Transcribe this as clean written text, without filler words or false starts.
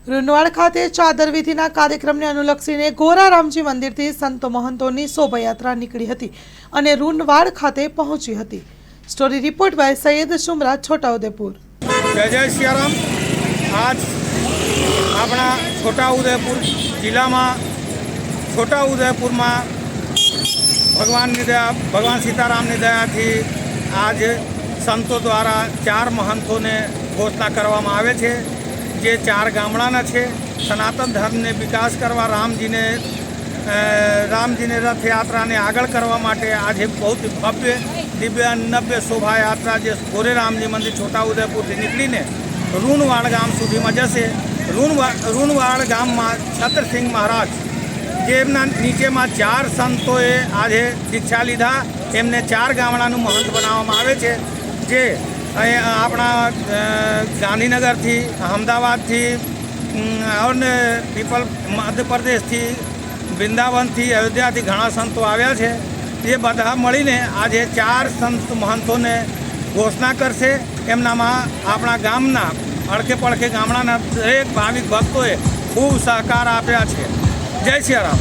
રૂનવાડ ખાતે ચાદર વિધિના કાર્યક્રમને અનુલક્ષીને ગોરારામજી મંદિરથી સંતો મહંતોની શોભાયાત્રા નીકળી હતી અને રૂનવાડ ખાતે પહોંચી હતી। Story report by Saiyad Shumra, Chhotaudepur. जय सियाराम। आज अपना छोटाउदेपुर जिला में छोटाउदेपुर में भगवान सीताराम की दया थी आज संतों द्वारा 4 महंतों ने घोषणा करवामां आवे छे। जे 4 गामडाना छे। सनातन धर्म ने विकास करवा रामजी ने रथ यात्रा ने आगळ करवा माटे आज बहुत भव्य दिव्य नव्य शोभा यात्रा जे गोरे रामजी मंदिर छोटाउदेपुर थी निकलीने रूनवाड़ गाम सुधी में जशे। रूनवाड़ गाम में छत्रसिंह महाराज जेमना नीचे में 4 संतोए आज दीक्षा लीधा। एमने 4 गामडानुं महंत बनाववामां आवे छे। जे अपना गांधीनगर थी, अहमदाबाद थी और पीपल मध्य प्रदेश थी, वृंदावन थी, अयोध्या थी घणा संतो आव्या छे। ये बधा मळीने आज 4 संत महंतों ने घोषणा करशे। एमनामां आपणा गामना अड़के पड़के गामडाना दरेक भाविक भक्तोए खूब सहकार आप्या छे। जय सियाराम।